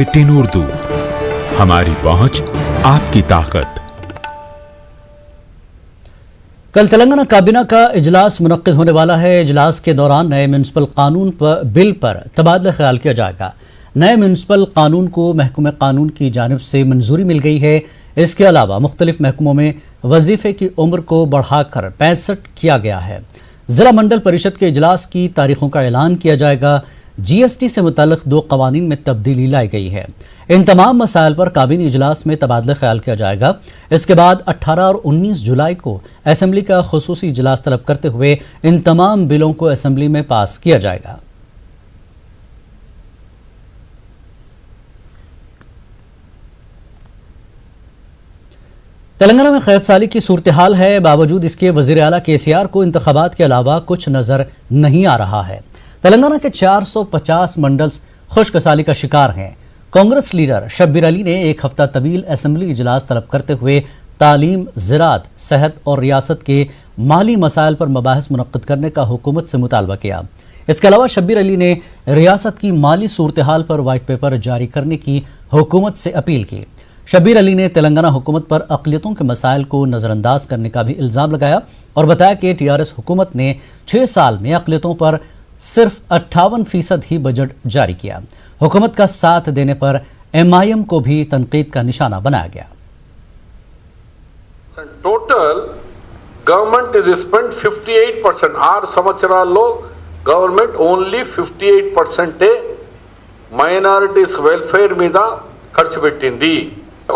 18 उर्दू, हमारी पहुंच आपकी ताकत। कल तेलंगाना काबीना का इजलास मुनक्किद होने वाला है। इजलास के दौरान नए म्युनिसिपल कानून पर बिल पर तबादला ख्याल किया जाएगा। नए म्युनिसिपल कानून को महकमे कानून की जानिब से मंजूरी मिल गई है। इसके अलावा मुख्तलिफ महकमों में वजीफे की उम्र को बढ़ाकर 65 किया गया है। जिला मंडल परिषद के इजलास की तारीखों का ऐलान किया जाएगा। GST से मुताल्लिक 2 कवानीन में तब्दीली लाई गई है। इन तमाम मसाइल पर काबीनी इजलास में तबादला ख्याल किया जाएगा। इसके बाद 18 और 19 जुलाई को असेंबली का खुसूसी इजलास तलब करते हुए इन तमाम बिलों को असेंबली में पास किया जाएगा। तेलंगाना में खैर साली की सूरत हाल है। बावजूद इसके वजीर आला KCR को इंतखाबात के अलावा कुछ नजर नहीं आ रहा है। तेलंगाना के 450 मंडल्स खुशकसाली का शिकार हैं। कांग्रेस लीडर शब्बीर अली ने एक हफ्ता तवील असेंबली इजलास तलब करते हुए तालीम, ज़राअत, सेहत और रियासत के माली मसाइल पर मबाहिस मुनक्किद करने का हुकूमत से मुतालबा किया। इसके अलावा शब्बीर अली ने रियासत की माली सूरत हाल पर वाइट पेपर जारी करने की हुकूमत से अपील की। शब्बीर अली ने तेलंगाना हुकूमत पर अक़लियतों के मसाइल को नज़रअंदाज करने का भी इल्ज़ाम लगाया और बताया कि TRS हुकूमत ने 6 साल में अक़लियतों पर सिर्फ 58% ही बजट जारी किया। हुकूमत का साथ देने पर MIM को भी तनकीद का निशाना बनाया गया। Total government is spend 58%। 6 సంవత్సరాల్లో గవర్నమెంట్ ఓన్లీ 58% మైనారిటీస్ వెల్ఫేర్ మీద ఖర్చు పెట్టింది।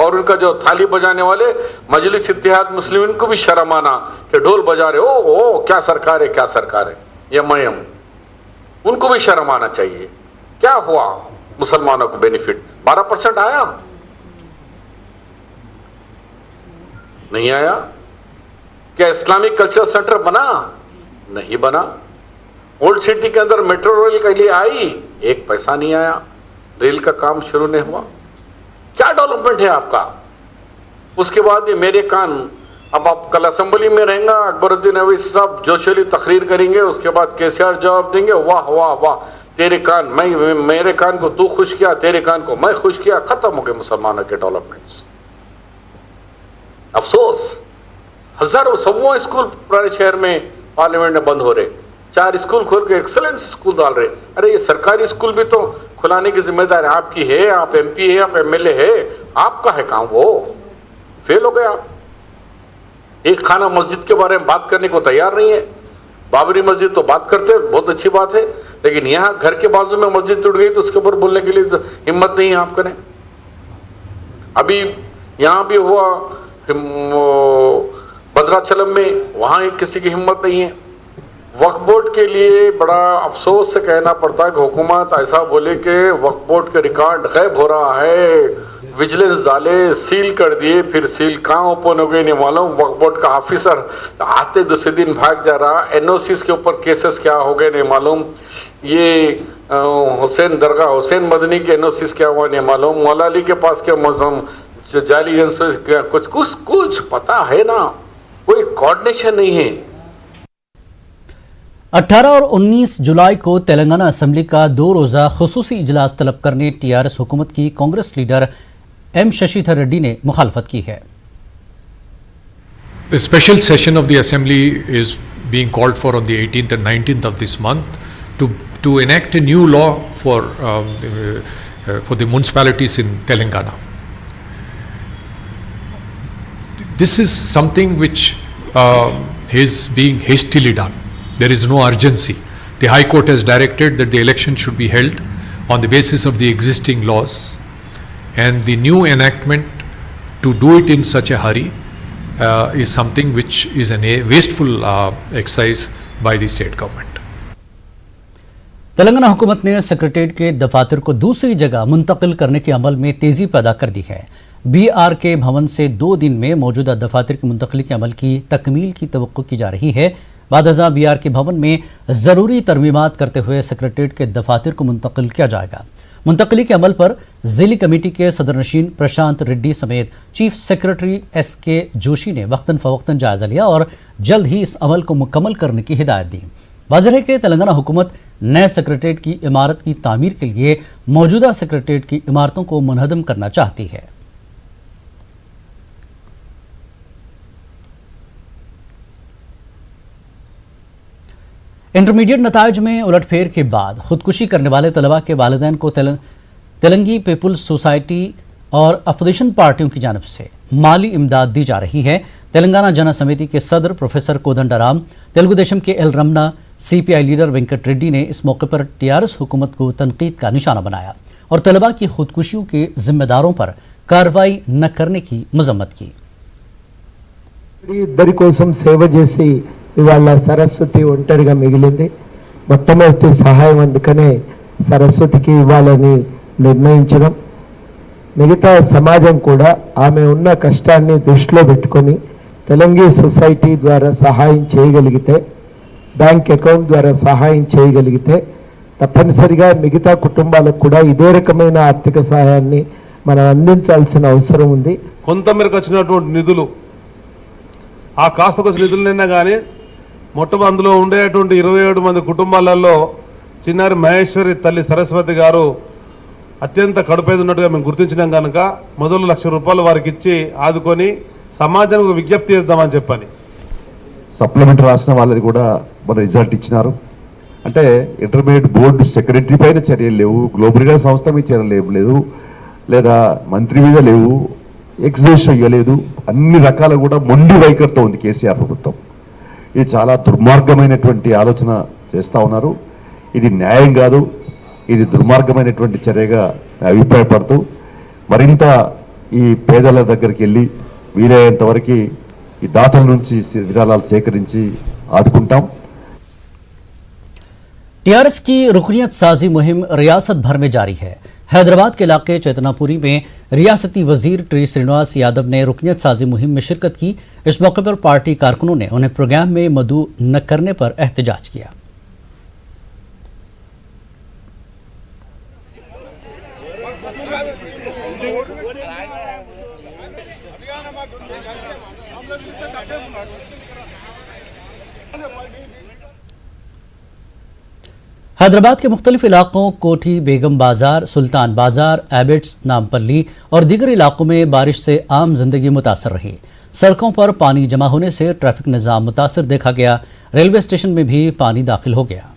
और उनका जो थाली बजाने वाले मजलिस इत्तेहाद मुस्लिमीन को भी शर्म आना कि ढोल बजा रहे ओ क्या सरकार है, क्या सरकार है। MIM उनको भी शर्म आना चाहिए। क्या हुआ मुसलमानों को बेनिफिट? 12% आया? नहीं आया। क्या इस्लामिक कल्चर सेंटर बना? नहीं बना। ओल्ड सिटी के अंदर मेट्रो रेल के लिए आई? 1 पैसा नहीं आया। रेल का काम शुरू नहीं हुआ। क्या डेवलपमेंट है आपका? उसके बाद ये मेरे कान, अब आप कल असेंबली में रहेंगे, अकबरुद्दीन अवैसी साहब जोशीली तकरीर करेंगे, उसके बाद KCR जवाब देंगे, वाह वाह वाह, तेरे कान, मेरे कान को तू खुश किया, तेरे कान को मैं खुश किया। खत्म हो गए मुसलमानों के डेवलपमेंट्स। अफसोस, हजारों सवों स्कूल पुराने शहर में पार्लियामेंट में बंद हो रहे। 4 स्कूल खोल के एक्सलेंस स्कूल डाल रहे। अरे ये सरकारी स्कूल भी तो खुलाने की जिम्मेदारी आपकी है। आप MP है, आप MLA है, आपका है काम। वो फेल हो गया। एक खाना मस्जिद के बारे में बात करने को तैयार नहीं है। बाबरी मस्जिद तो बात करते, बहुत अच्छी बात है, लेकिन यहाँ घर के बाजू में मस्जिद टूट गई तो उसके ऊपर बोलने के लिए हिम्मत नहीं है आप करें। अभी यहाँ भी हुआ भद्राचलम में, वहाँ किसी की हिम्मत नहीं है। वक्फ बोर्ड के लिए बड़ा अफसोस से कहना पड़ता है कि हुकूमत ऐसा बोले कि वक्फ बोर्ड के रिकॉर्ड गायब हो रहा है। विजिलेंस डाले, सील कर दिए, फिर सील कहाँ ओपन हो गई नहीं मालूम। वक्फ बोर्ड का ऑफिसर आते दूसरे दिन भाग जा रहा। NOCs के ऊपर केसेस क्या हो गए नहीं मालूम। ये हुसैन दरगाह हुसैन मदनी के NOCs क्या हुआ नहीं मालूम। मौला अली के पास के मौसम जाली कुछ पता है ना, कोई कोऑर्डिनेशन नहीं है। 18 और 19 जुलाई को तेलंगाना असेंबली का 2 रोज़ा खुसूसी इजलास तलब करने TRS हुकूमत की कांग्रेस लीडर M शशिधर रेड्डी ने मुखालफत की है। The special session of the assembly is being called for on the 18th and 19th of this month to enact a new law for the municipalities in Telangana. This is something which is being hastily done. There is no urgency. The High Court has directed that the election should be held on the basis of the existing laws, and the new enactment to do it in such a hurry is something which is a wasteful exercise by the state government. Telangana हुकूमत ने secretariat के दफातर को दूसरी जगह मुंतकिल करने के अमल में तेजी पैदा कर दी है। BRK भवन से 2 दिन में मौजूदा दफातर की मुंतकली के अमल की तकमील की तवक्को की जा रही है। बाद BRK भवन में ज़रूरी तरमीमात करते हुए सेक्रेटेरिएट के दफातर को मुंतकिल किया जाएगा। मुंतकली के अमल पर ज़िली कमेटी के सदर नशीन प्रशांत रेड्डी समेत चीफ सेक्रेटरी SK जोशी ने वक्तन फ़वक्तन जायज़ा लिया और जल्द ही इस अमल को मुकम्मल करने की हिदायत दी। वाज़ेह है कि तेलंगाना हुकूमत नए सेक्रेटेरिएट की इमारत की तामीर के लिए मौजूदा सेक्रेटेरिएट की इमारतों को मुनहदम करना चाहती है। इंटरमीडिएट नताइज में उलटफेर के बाद खुदकुशी करने वाले तलबा के वालिदैन को तेलंगी पीपुल्स सोसाइटी और अपोजिशन पार्टियों की जानब से माली इमदाद दी जा रही है। तेलंगाना जन समिति के सदर प्रोफेसर कोदंडराम, तेलुगु देशम के L Ramana, CPI leader Venkat Reddy ने इस मौके पर TRS हुकूमत को तनकीद का निशाना बनाया और तलबा की खुदकुशियों के जिम्मेदारों पर कार्रवाई न करने की मजम्मत की। ఇద్దరి కోసం సేవ చేసి ఇవాళ సరస్వతి ఒంటరిగా మిగిలింది. మొట్టమొదటి సహాయం అందుకనే సరస్వతికి ఇవ్వాలని నిర్ణయించడం, మిగతా సమాజం కూడా ఆమె ఉన్న కష్టాన్ని దృష్టిలో పెట్టుకొని తెలంగాణ సొసైటీ ద్వారా సహాయం చేయగలిగితే, బ్యాంక్ అకౌంట్ ద్వారా సహాయం చేయగలిగితే తప్పనిసరిగా మిగతా కుటుంబాలకు కూడా ఇదే రకమైన ఆర్థిక సహాయాన్ని మనం అందించాల్సిన అవసరం ఉంది. కొంతమేరకు వచ్చినటువంటి నిధులు ఆ కాస్తకు నిధులైనా కానీ మొట్టమొదటి అందులో ఉండేటువంటి 27 మంది కుటుంబాలలో చిన్నారి మహేశ్వరి తల్లి సరస్వతి గారు అత్యంత కడుపేద ఉన్నట్టుగా మేము గుర్తించినాం కనుక మొదలు ₹1,00,000 వారికి ఇచ్చి ఆదుకొని సమాజానికి విజ్ఞప్తి చేద్దామని చెప్పని సప్లిమెంట్ రాసిన వాళ్ళది కూడా మన రిజల్ట్ ఇచ్చినారు. అంటే ఇంటర్మీడియట్ బోర్డు సెక్రటరీ పైన చర్యలు లేవు, గ్లోబల్ లీడర్ సంస్థ మీద చర్యలు లేవు, లేదా మంత్రి మీద లేవు, ఎగ్జిక్యూషన్ ఇవ్వలేదు. అన్ని రకాల కూడా మొండి వైఖరితో ఉంది కేసీఆర్ ప్రభుత్వం. ఇది చాలా దుర్మార్గమైనటువంటి ఆలోచన చేస్తూ ఉన్నారు. ఇది న్యాయం కాదు, ఇది దుర్మార్గమైనటువంటి చర్యగా అభిప్రాయపడుతూ మరింత ఈ పేదల దగ్గరికి వెళ్ళి వీలైనంత వరకు ఈ దాతల నుంచి విరాళాలు సేకరించి ఆదుకుంటాం. TRS की रुकनियत साजी मुहिम रियासत भर में जारी है। हैदराबाद के इलाके चेतनापुरी में रियासती वजीर टी श्रीनिवास यादव ने रुकनियत साजी मुहिम में शिरकत की। इस मौके पर पार्टी कारकुनों ने उन्हें प्रोग्राम में मदऊ न करने पर एहतजाज किया। हैदराबाद के मुख्तलिफ इलाकों कोठी, बेगम बाजार, सुल्तान बाजार, एबिट्स, नामपल्ली और दीगर इलाकों में बारिश से आम जिंदगी मुतासर रही। सड़कों पर पानी जमा होने से ट्रैफिक निज़ाम मुतासर देखा गया। रेलवे स्टेशन में भी पानी दाखिल हो गया।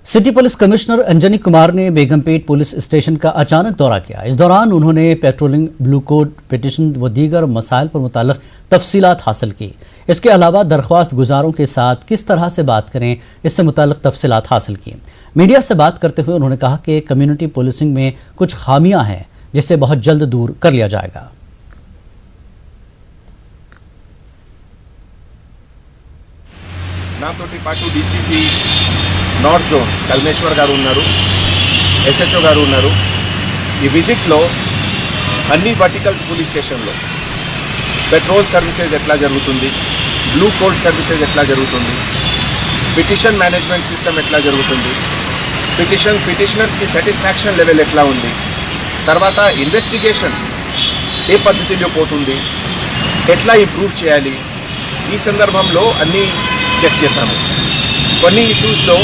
City police commissioner Anjani Kumar ने बेगमपेट पुलिस स्टेशन का अचानक दौरा किया। इस दौरान उन्होंने पेट्रोलिंग, ब्लू कोड, पिटिशन व दीगर मसाइल पर मुताल्लिक़ तफसीलात हासिल की। इसके अलावा दरख्वास्त गुजारों के साथ किस तरह से बात करें, इससे मुताल्लिक़ तफसीलात हासिल की। मीडिया से बात करते हुए उन्होंने कहा कि कम्युनिटी पुलिसिंग में कुछ खामियां हैं जिसे बहुत जल्द दूर कर लिया जाएगा। నాతోటి పాటు డీసీపీ నార్త్ జోన్ కల్మేశ్వర్ గారు ఉన్నారు, SHO గారు ఉన్నారు. ఈ విజిట్లో అన్ని వర్టికల్స్ పోలీస్ స్టేషన్లో పెట్రోల్ సర్వీసెస్ ఎట్లా జరుగుతుంది, బ్లూ కోడ్ సర్వీసెస్ ఎట్లా జరుగుతుంది, పిటిషన్ మేనేజ్మెంట్ సిస్టమ్ ఎట్లా జరుగుతుంది, పిటిషనర్స్కి సాటిస్ఫాక్షన్ లెవెల్ ఎట్లా ఉంది, తర్వాత ఇన్వెస్టిగేషన్ ఏ పద్ధతిలో పోతుంది, ఎట్లా ఇంప్రూవ్ చేయాలి, ఈ సందర్భంలో అన్నీ చెక్ చేశాము. కొన్ని ఇష్యూస్లో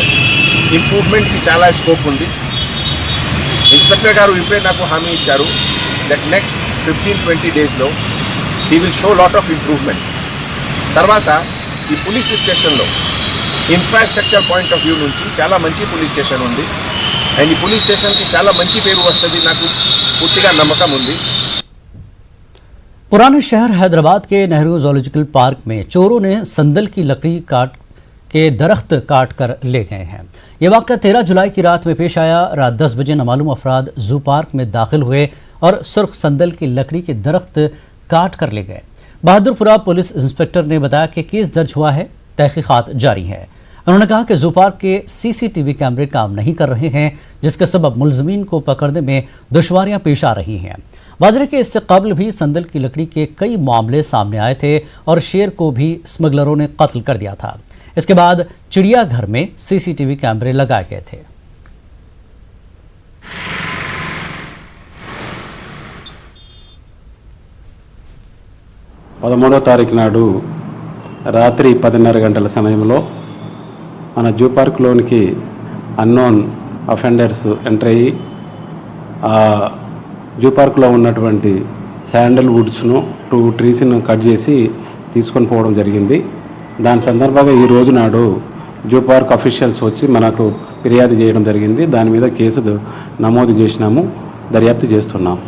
ఇంప్రూవ్మెంట్కి చాలా స్కోప్ ఉంది. ఇన్స్పెక్టర్ గారు ఇప్పుడే నాకు హామీ ఇచ్చారు దట్ నెక్స్ట్ 15-20 డేస్లో he will show lot of improvement. తర్వాత ఈ పోలీస్ స్టేషన్లో ఇన్ఫ్రాస్ట్రక్చర్ పాయింట్ ఆఫ్ వ్యూ నుంచి చాలా మంచి పోలీస్ స్టేషన్ ఉంది అండ్ ఈ పోలీస్ స్టేషన్కి చాలా మంచి పేరు వస్తుంది, నాకు పూర్తిగా నమ్మకం ఉంది. पुराने शहर हैदराबाद के नेहरू जूलॉजिकल पार्क में चोरों ने संदल की लकड़ी के दरख्त काट कर ले गए हैं। ये वाक़या 13 जुलाई की रात में पेश आया। रात 10 बजे नामालूम अफराद जू पार्क में दाखिल हुए और सुर्ख संदल की लकड़ी के दरख्त काट कर ले गए। बहादुरपुरा पुलिस इंस्पेक्टर ने बताया कि केस दर्ज हुआ है, तहकीकात जारी है। उन्होंने कहा कि जू पार्क के CCTV कैमरे काम नहीं कर रहे हैं, जिसके सबब मुलजमीन को पकड़ने में दुश्वारियां पेश आ रही हैं। वाज़ेह के इससे कबल भी संदल की लकड़ी के कई मामले सामने आए थे और शेर को भी स्मगलरों ने कत्ल कर दिया था। इसके बाद चिड़ियाघर में सीसीटीवी कैमरे लगाए गए थे। పదమూడవ తారీఖు నాడు రాత్రి 10:30 గంటల సమయంలో మన జూ పార్క్లోనికి అన్నోన్ అఫెండర్స్ ఎంటర్ అయ్యి జూ పార్క్లో ఉన్నటువంటి శాండల్ వుడ్స్ను 2 ట్రీస్ను కట్ చేసి తీసుకొని పోవడం జరిగింది. దాని సందర్భంగా ఈ రోజు నాడు జూ పార్క్ అఫీషియల్స్ వచ్చి మనకు ఫిర్యాదు చేయడం జరిగింది. దాని మీద కేసు నమోదు చేసినాము, దర్యాప్తు చేస్తున్నాము.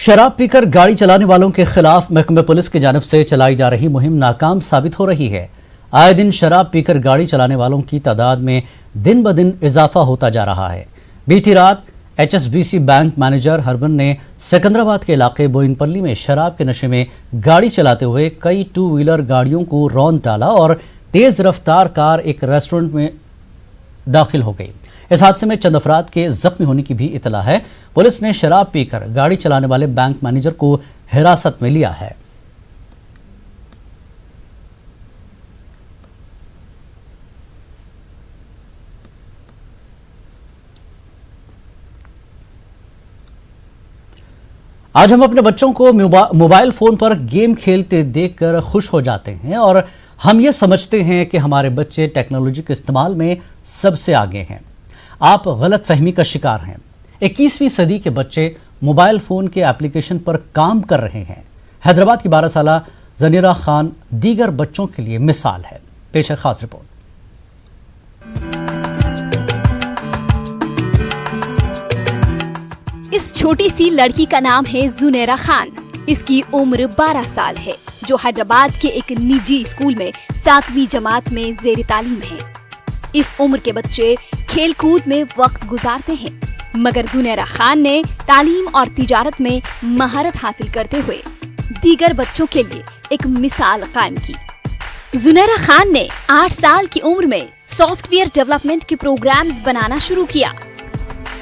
शराब पीकर गाड़ी चलाने वालों के खिलाफ महकमे पुलिस की जानिब से चलाई जा रही मुहिम नाकाम साबित हो रही है। आए दिन शराब पीकर गाड़ी चलाने वालों की तादाद में दिन ब दिन इजाफा होता जा रहा है। बीती रात HSBC बैंक मैनेजर हरबन ने सिकंदराबाद के इलाके बोइनपल्ली में शराब के नशे में गाड़ी चलाते हुए कई 2 व्हीलर गाड़ियों को रौंद डाला और तेज रफ्तार कार एक रेस्टोरेंट में दाखिल हो गई। इस हादसे में चंद अफराद के जख्मी होने की भी इतला है। पुलिस ने शराब पीकर गाड़ी चलाने वाले बैंक मैनेजर को हिरासत में लिया है। आज हम अपने बच्चों को मोबाइल फोन पर गेम खेलते देखकर खुश हो जाते हैं और हम ये समझते हैं कि हमारे बच्चे टेक्नोलॉजी के इस्तेमाल में सबसे आगे हैं। आप गलत फहमी का शिकार हैं। 21वीं सदी के बच्चे मोबाइल फोन के एप्लीकेशन पर काम कर रहे हैं। हैदराबाद की 12 साला ज़नीरा खान दीगर बच्चों के लिए मिसाल है। पेश है खास रिपोर्ट। इस छोटी सी लड़की का नाम है ज़ुनैरा खान। इसकी उम्र 12 साल है, जो हैदराबाद के एक निजी स्कूल में 7वीं जमात में ज़ेर तालीम है। इस उम्र के बच्चे खेल कूद में वक्त गुजारते हैं, मगर ज़ुनैरा खान ने तालीम और तिजारत में महारत हासिल करते हुए दीगर बच्चों के लिए एक मिसाल कायम की। ज़ुनैरा खान ने 8 साल की उम्र में सॉफ्टवेयर डेवलपमेंट के प्रोग्राम्स बनाना शुरू किया।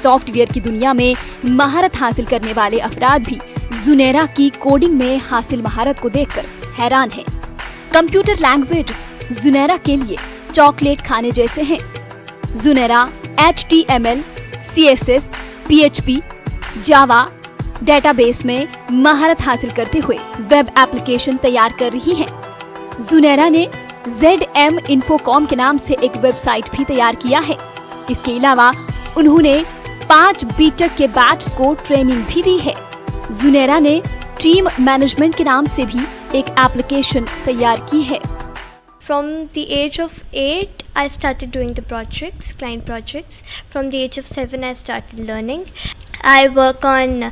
सॉफ्टवेयर की दुनिया में महारत हासिल करने वाले अफराद भी ज़ुनैरा की कोडिंग में हासिल महारत को देखकर हैरान हैं। कंप्यूटर लैंग्वेजेस ज़ुनैरा के लिए चॉकलेट खाने जैसे हैं। ज़ुनैरा HTML, CSS, PHP, जावा डेटाबेस में महारत हासिल करते हुए वेब एप्लीकेशन तैयार कर रही हैं। ज़ुनैरा ने ZM Infocom के नाम से एक वेबसाइट भी तैयार किया है। इसके अलावा उन्होंने 5 बीटेक के बैच को ट्रेनिंग भी दी है। ज़ुनैरा ने टीम मैनेजमेंट के नाम से भी एक एप्लीकेशन तैयार की है। From the age of 8, I started doing the projects, client projects. From the age of 7, I started learning. I work on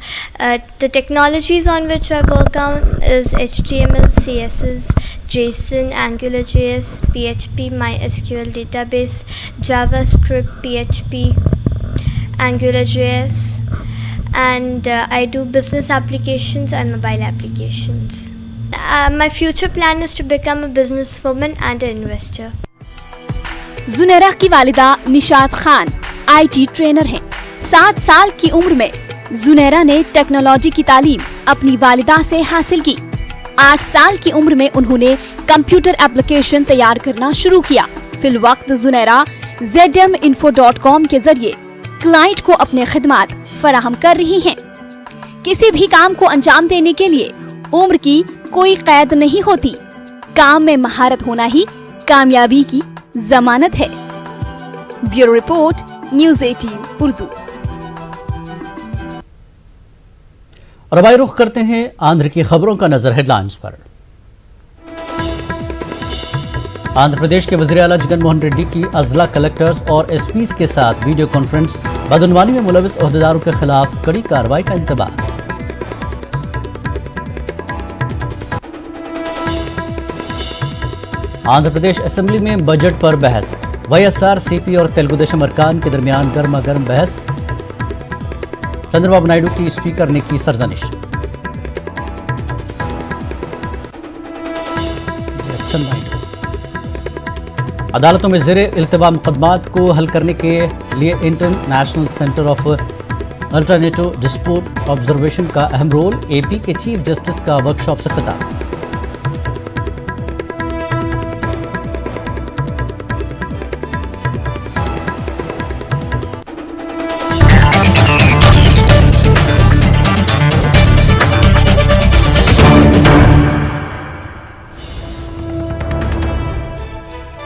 the technologies on which I work on is HTML, CSS, JSON, AngularJS, PHP, MySQL database, JavaScript, PHP, AngularJS, and I do business applications and mobile applications. My future plan is to become a businesswoman and an investor. Zunaira की वालिदा Nishat Khan IT trainer हैं। 7 साल की उम्र में ज़ुनैरा ने technology की तालीम अपनी वालिदा से हासिल की। 8 साल की उम्र में उन्होंने कंप्यूटर एप्लीकेशन तैयार करना शुरू किया। फिलवक्त ज़ुनैरा ZMinfo.com के जरिए क्लाइंट को अपने खिदमात फराहम कर रही हैं। किसी भी काम को अंजाम देने के लिए उम्र की कोई कैद नहीं होती। काम में महारत होना ही कामयाबी की जमानत है। Bureau report, news 18 Urdu. और अब रुख करते हैं आंध्र की खबरों का नजर हेडलाइंस पर। आंध्र प्रदेश के वज़ीर आला जगन मोहन रेड्डी की अजला कलेक्टर्स और एसपीज के साथ वीडियो कॉन्फ्रेंस। बदनवानी में मुलविस ओहदेदारों के खिलाफ कड़ी कार्रवाई का इंतबाह। आंध्र प्रदेश असेंबली में बजट पर बहस। वाईएसआर, सीपी और तेलुगुदेशम अरकान के दरमियान गर्मा गर्म बहस। चंद्रबाबू नायडू की स्पीकर ने की सरजनिश। अदालतों में ज़ेरे इल्तिबा मुकदमात को हल करने के लिए international centre of alternative dispute observation का अहम रोल। एपी के चीफ जस्टिस का वर्कशॉप से खिताब।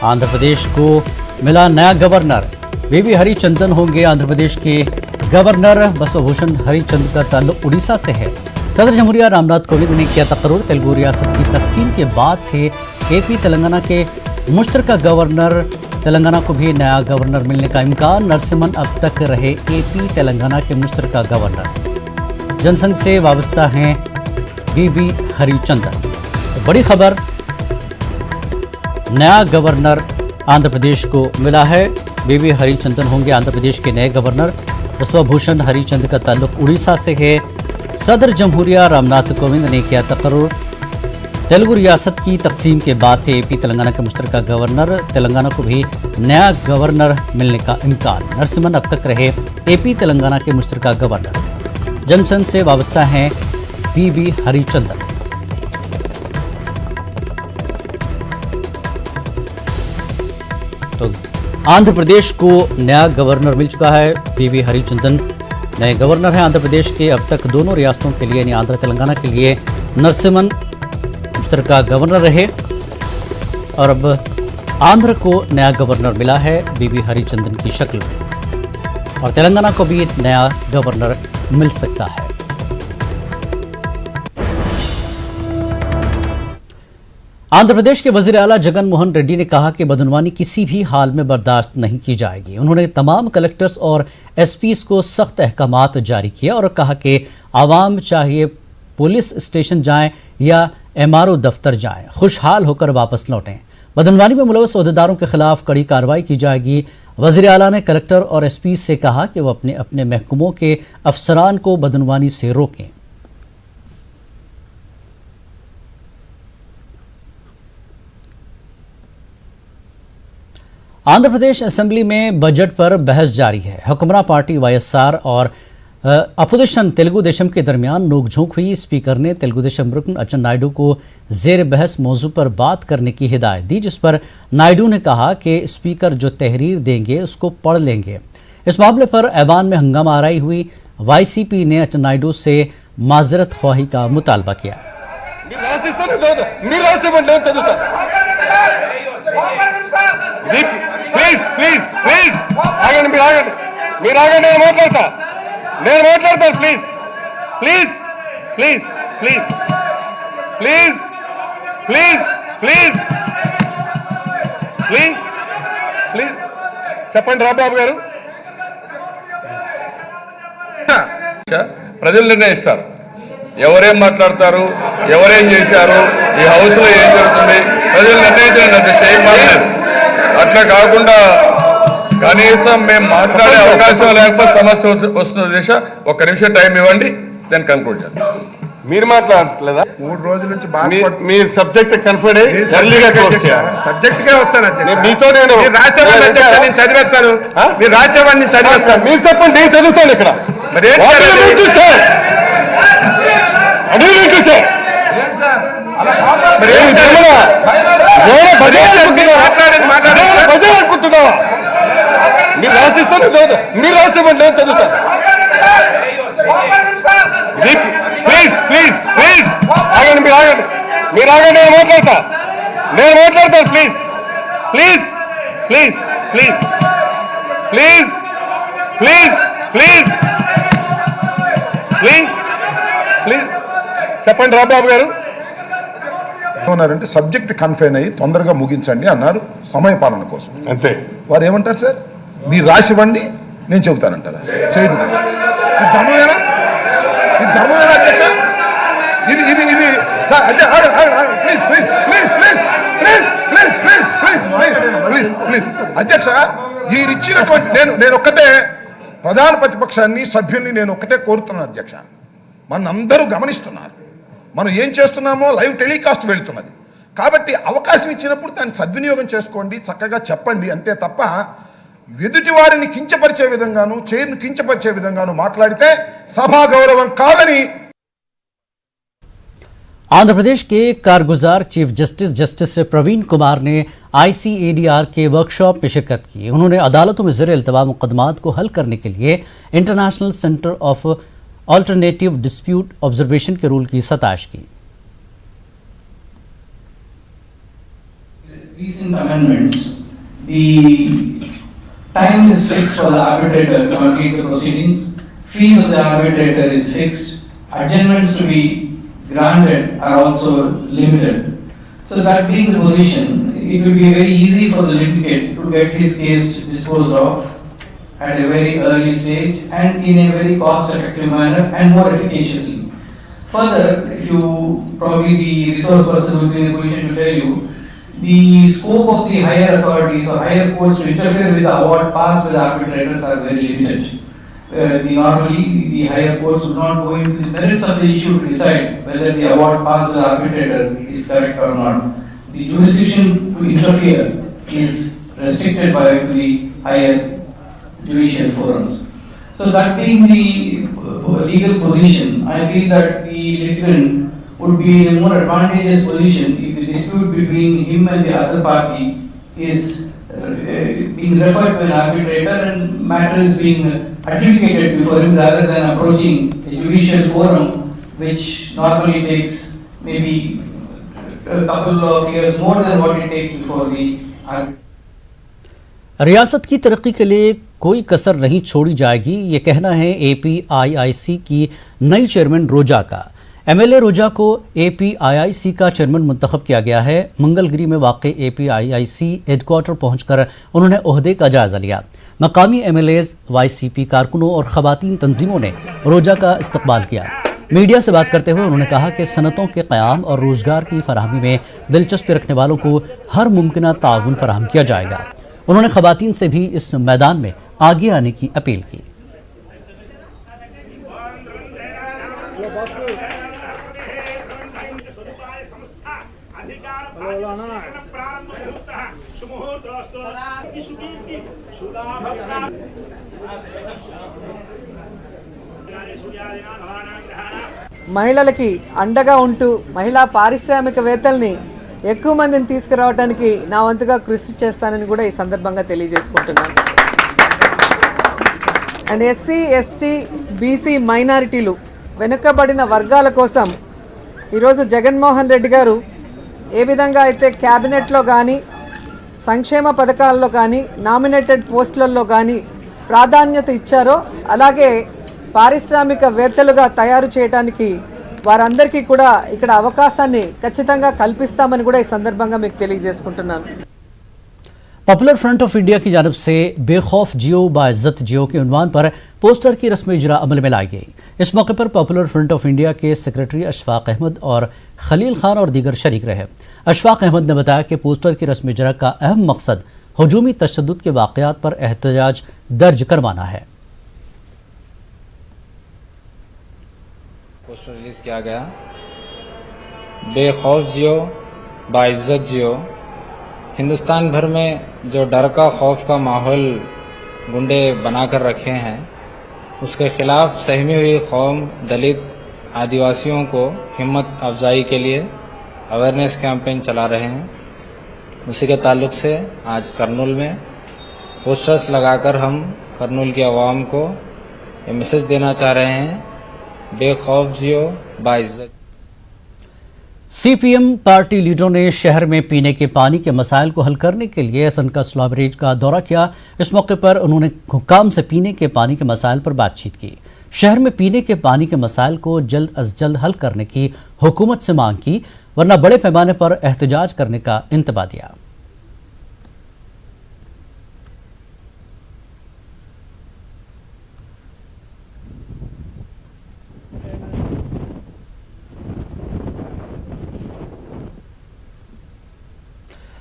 आंध्र प्रदेश को मिला नया गवर्नर। वीवी हरिचंदन होंगे आंध्र प्रदेश के गवर्नर। बसवभूषण हरिचंद का ताल्लुक उड़ीसा से है। सदर जमहूरिया रामनाथ कोविंद ने किया तकर्रुर। तेलुगु रियासत की तकसीम के बाद थे एपी तेलंगाना के मुश्तरका गवर्नर। तेलंगाना को भी नया गवर्नर मिलने का इम्कान। नरसिम्हन अब तक रहे एपी तेलंगाना के मुश्तरका गवर्नर। जनसंघ से वाबस्ता हैं वीवी हरिचंदन। तो बड़ी खबर, नया गवर्नर आंध्र प्रदेश को मिला है। वीवी हरिचंदन होंगे आंध्र प्रदेश के नए गवर्नर। बसवभूषण हरिचंद का ताल्लुक उड़ीसा से है। सदर जमहूरिया रामनाथ कोविंद ने किया तकर्रुर। तेलुगु रियासत की तकसीम के बाद थे एपी तेलंगाना के मुश्तरका गवर्नर। तेलंगाना को भी नया गवर्नर मिलने का इम्कान। नरसिम्हन अब तक रहे एपी तेलंगाना के मुश्तरका गवर्नर। जनसंघ से वाबस्ता हैं वीवी हरिचंदन। तो आंध्र प्रदेश को नया गवर्नर मिल चुका है। वीवी हरिचंदन नए गवर्नर हैं आंध्र प्रदेश के। अब तक दोनों रियासतों के लिए यानी आंध्र तेलंगाना के लिए नरसिम्हन मुश्तरका गवर्नर रहे और अब आंध्र को नया गवर्नर मिला है वीवी हरिचंदन की शक्ल में, और तेलंगाना को भी नया गवर्नर मिल सकता है। आंध्र प्रदेश के वजीर आला जगन मोहन रेड्डी ने कहा कि बदनवानी किसी भी हाल में बर्दाश्त नहीं की जाएगी। उन्होंने तमाम कलेक्टर्स और एसपीज को सख्त अहकामात जारी किया और कहा कि आवाम चाहे पुलिस स्टेशन जाएं या एमआरओ दफ्तर जाएं, खुशहाल होकर वापस लौटें। बदनवानी में मुलव्वस ओहदेदारों के खिलाफ कड़ी कार्रवाई की जाएगी। वजीर आला ने कलेक्टर और एसपी से कहा कि वो अपने अपने महकमों के अफसरान को बदनवानी से रोकें। आंध्र प्रदेश असेंबली में बजट पर बहस जारी है। हुक्मरान पार्टी वाईएसआर और अपोजिशन तेलुगु देशम के दरमियान नोकझोंक हुई। स्पीकर ने तेलुगु देशम रुकन अच्चन नायडू को जेर बहस मौजू पर बात करने की हिदायत दी, जिस पर नायडू ने कहा कि स्पीकर जो तहरीर देंगे उसको पढ़ लेंगे। इस मामले पर ऐवान में हंगामा आराई हुई। वाईसीपी ने अच्चन नायडू से माजरत ख्वाही का मुतालबा किया। నేను మాట్లాడతాను please please please please please please please please please చెప్పండి రాబాబు గారు. ప్రజలు నిర్ణయిస్తారు ఎవరేం మాట్లాడతారు, ఎవరేం చేశారు, ఈ హౌస్ లో ఏం జరుగుతుంది ప్రజలు నిర్ణయించండి. అధ్యక్ష ఏం మాట్లాడలేదు. అట్లా కాకుండా కనీసం మేము మాట్లాడే అవకాశం లేకపోతే సమస్య వస్తుంది. దేశ ఒక్క నిమిషం టైం ఇవ్వండి, దాన్ని కంక్లూడ్ చేద్దాం. మీరు మాట్లాడలేదా? 3 రోజుల నుంచి మీరు సబ్జెక్ట్ కన్ఫర్డ్ ఎర్లీగా క్లోజ్ చేయాలి. సబ్జెక్ట్ గా వస్తాను మీతో. నేను రాజ్యసభ చదివేస్తాను. మీరు రాజ్యసభ చదివేస్తాను. మీరు చెప్పండి, నేను చదువుతాను ఇక్కడ. అనుకుంటున్నావా? మీరు రాసిస్తాను, మీరు రాసివ్వండి, నేను చదువుతాను. ప్లీజ్ ప్లీజ్ ప్లీజ్ ఆగండి, మీరు ఆగండి, మీరు ఆగండి. నేను మాట్లాడతాను. Please please please please please please please please please చెప్పండి రాబాబు గారు. ఏమన్నారంటే సబ్జెక్ట్ కన్ఫైన్ అయ్యి తొందరగా ముగించండి అన్నారు, సమయపాలన కోసం. అంతే. వారు ఏమంటారు సార్, మీరు రాసివ్వండి నేను చెబుతానంటారా? చేయదు. ఇది ధర్మమేనా? ఇది ధర్మమేనా అధ్యక్ష? ఇది ఇది ఇది please please please please please please please please please please అధ్యక్ష, వీరిచ్చినటువంటి నేను ఒక్కటే ప్రధాన ప్రతిపక్షాన్ని సభ్యుల్ని నేను ఒక్కటే కోరుతున్నాను అధ్యక్ష. మన అందరూ గమనిస్తున్నారు, మనం ఏం చేస్తున్నామో లైవ్ టెలికాస్ట్ వెళుతున్నది. కాబట్టి అవకాశం ఇచ్చినప్పుడు దాన్ని సద్వినియోగం చేసుకోండి, చక్కగా చెప్పండి, అంతే తప్ప ఎదుటి వారిని కించపరిచే విధంగాను చైర్ను కించపరిచే విధంగాను మాట్లాడితే సభా గౌరవం కాదని आंध्र प्रदेश के कारगुजार चीफ जस्टिस प्रवीण कुमार ने ICADR के वर्कशॉप में शिरकत की। उन्होंने अदालतों में ज़ेर इल्तवा मुकदमात को हल करने के लिए international centre of alternative dispute observation के रूल की सताश की। Recent amendments The time is fixed for the arbitrator to complete the proceedings. Fees of the arbitrator is fixed. Adjournments to be granted are also limited. So that being the position, it will be very easy for the litigant to get his case disposed of at a very early stage and in a very cost-effective manner and more efficaciously. Further, if you probably the resource person will be in a position to tell you, the scope of the higher authorities or higher courts to interfere with the award passed by the arbitrators are very limited. Normally, the higher courts would not go into the merits of the issue to decide whether the award passed by the arbitrator is correct or not. The jurisdiction to interfere is restricted by the higher judicial forums. So that being the legal position, I feel that the litigant would be in a more advantageous position if the dispute between him and the other party is being referred to an arbitrator and matter is being adjudicated before him rather than approaching a judicial forum, which normally takes maybe a couple of years more than what it takes before the arbitrator. रियासत की तरक्की के लिए कोई कसर नहीं छोड़ी जाएगी, ये कहना है APIIC की नई चेयरमैन रोजा का। MLA रोजा को APIIC का चेयरमैन मुंतखब किया गया है। मंगलगिरी में वाक़ APIIC हेडक्वार्टर पहुंचकर उन्होंने ओहदे का जायजा लिया। मकामी MLAs, YCP कारकुनों और ख़वातीन तंजीमों ने रोजा का इस्तकबाल किया। मीडिया से बात करते हुए उन्होंने कहा कि सनतों के क़याम और रोज़गार की फराहमी में दिलचस्पी रखने वालों को हर मुमकिन ताउन फराहम किया जाएगा। उन्होंने ख़वातीन से भी इस मैदान में आगे आने की अपील की। మహిళలకి అండగా ఉంటూ మహిళా పారిశ్రామికవేత్తల్ని ఎక్కువ మందిని తీసుకురావడానికి నా వంతుగా కృషి చేస్తానని కూడా ఈ సందర్భంగా తెలియజేసుకుంటున్నాను. అండ్ ఎస్సీ, ఎస్టీ, బీసీ మైనారిటీలు వెనుకబడిన వర్గాల కోసం ఈరోజు జగన్మోహన్ రెడ్డి గారు ఏ విధంగా అయితే క్యాబినెట్లో కానీ సంక్షేమ పథకాల్లో కానీ నామినేటెడ్ పోస్టులలో కానీ ప్రాధాన్యత ఇచ్చారో అలాగే పారిశ్రామికవేత్తలుగా తయారు చేయడానికి వారందరికీ కూడా ఇక్కడ అవకాశాన్ని ఖచ్చితంగా కల్పిస్తామని కూడా ఈ సందర్భంగా మీకు తెలియజేసుకుంటున్నాను. पॉपुलर फ्रंट ऑफ इंडिया की जानिब से बेखौफ जियो बाइज्जत जियो के उन्वान पर पोस्टर की रस्म इजरा अमल में लाई गई। इस मौके पर पॉपुलर फ्रंट ऑफ इंडिया के सेक्रेटरी अशफाक अहमद और खलील खान और दीगर शरीक रहे। अशफाक अहमद ने बताया कि पोस्टर की रस्म इजरा का अहम मकसद हुजूमी तशद्दुद के वाक़यात पर एहतजाज दर्ज करवाना है। पोस्टर रिलीज किया गया, बेखौफ जियो बाइज्जत जियो। हिंदुस्तान भर में जो डर का खौफ का माहौल गुंडे बनाकर रखे हैं, उसके खिलाफ सहमी हुई कौम दलित आदिवासियों को हिम्मत अफजाई के लिए अवेयरनेस कैंपेन चला रहे हैं। उसी के ताल्लुक से आज करनूल में पोस्टर्स लगाकर हम करनूल की आवाम को ये मैसेज देना चाह रहे हैं, बेखौफ जियो बाइज्जत। CPM पार्टी लीडरों ने शहर में पीने के पानी के मसाइल को हल करने के लिए सनका स्लॉबरेज का दौरा किया। इस मौके पर उन्होंने हुक्काम से पीने के पानी के मसाइल पर बातचीत की। शहर में पीने के पानी के मसाइल को जल्द अज जल्द हल करने की हुकूमत से मांग की, वरना बड़े पैमाने पर एहतजाज करने का इंतबा दिया।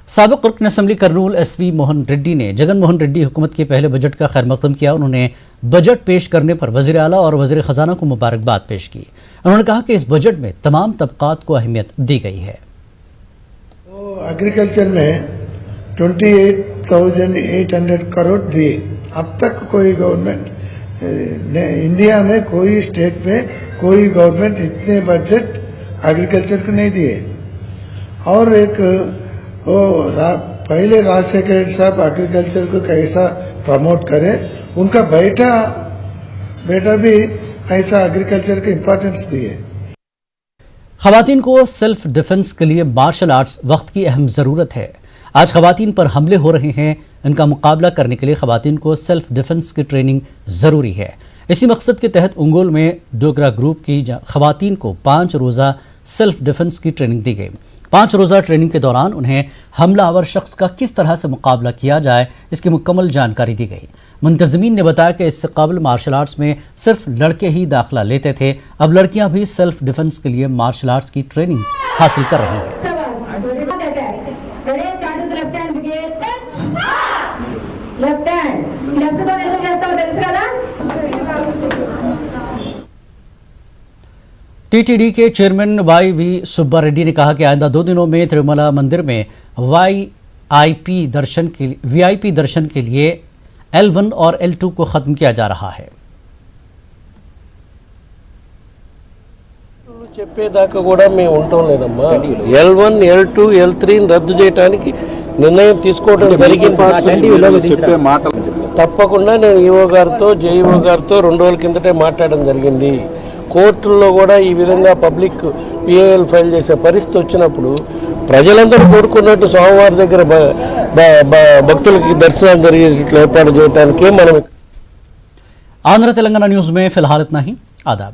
साबिक रुकन असम्बली करनूल SV मोहन रेड्डी ने जगन मोहन रेड्डी हुकूमत के पहले बजट का खैर मकदम किया। उन्होंने बजट पेश करने पर वज़ीर आला और वज़ीर ख़जाना को मुबारकबाद पेश की। उन्होंने कहा कि इस बजट में तमाम तबक़ात को अहमियत दी गई है। तो एग्रीकल्चर में 28,800 करोड़ दिए। अब तक कोई गवर्नमेंट इंडिया में कोई स्टेट में कोई गवर्नमेंट इतने बजट एग्रीकल्चर को नहीं दिए। और एक पहले राजशेखर साहब एग्रीकल्चर को कैसा प्रमोट करे, उनका बेटा भी ऐसा एग्रीकल्चर को इम्पोर्टेंस दिए। ख़वातीन को सेल्फ डिफेंस के लिए मार्शल आर्ट्स वक्त की अहम ज़रूरत है। आज खवातीन पर हमले हो रहे हैं, इनका मुकाबला करने के लिए खवातीन को सेल्फ डिफेंस की ट्रेनिंग ज़रूरी है। इसी मकसद के तहत उंगोल में डोगरा ग्रुप की खवातीन को 5 रोज़ा सेल्फ डिफेंस की ट्रेनिंग दी गई। 5 रोज़ा ट्रेनिंग के दौरान उन्हें हमलावर शख्स का किस तरह से मुकाबला किया जाए, इसकी मुकम्मल जानकारी दी गई। मुंतज़मीन ने बताया कि इससे कबल मार्शल आर्ट्स में सिर्फ लड़के ही दाखिला लेते थे, अब लड़कियां भी सेल्फ डिफेंस के लिए मार्शल आर्ट्स की ट्रेनिंग हासिल कर रही हैं। टीटीडी के चेयरमैन YV सुब्बा रेड्डी ने कहा कि आइंदा 2 दिनों में तिरुमला मंदिर में VIP दर्शन के लिए L1 और L2 को खत्म किया जा रहा है। చెప్పేదాకా కూడా మేము ఉండటం లేదమ్మా। L1, L2, L3 రద్దు చేయడానికి నిర్ణయం తీసుకోవడం జరిగింది। తప్పకుండా నేను ఈఓ గారితో జేఈఓ గారితో 2 రోజుల కిందటే మాట్లాడడం జరిగింది। కోర్టుల్లో కూడా ఈ విధంగా పబ్లిక్ PAL ఫైల్ చేసే పరిస్థితి వచ్చినప్పుడు ప్రజలందరూ కోరుకున్నట్టు సోమవారం దగ్గర భక్తులకి దర్శనం జరిగేట్లు ఏర్పాటు చేయడానికి మనం आंध्र तेलंगाना न्यूज़ में फिलहाल इतना ही। आदाब।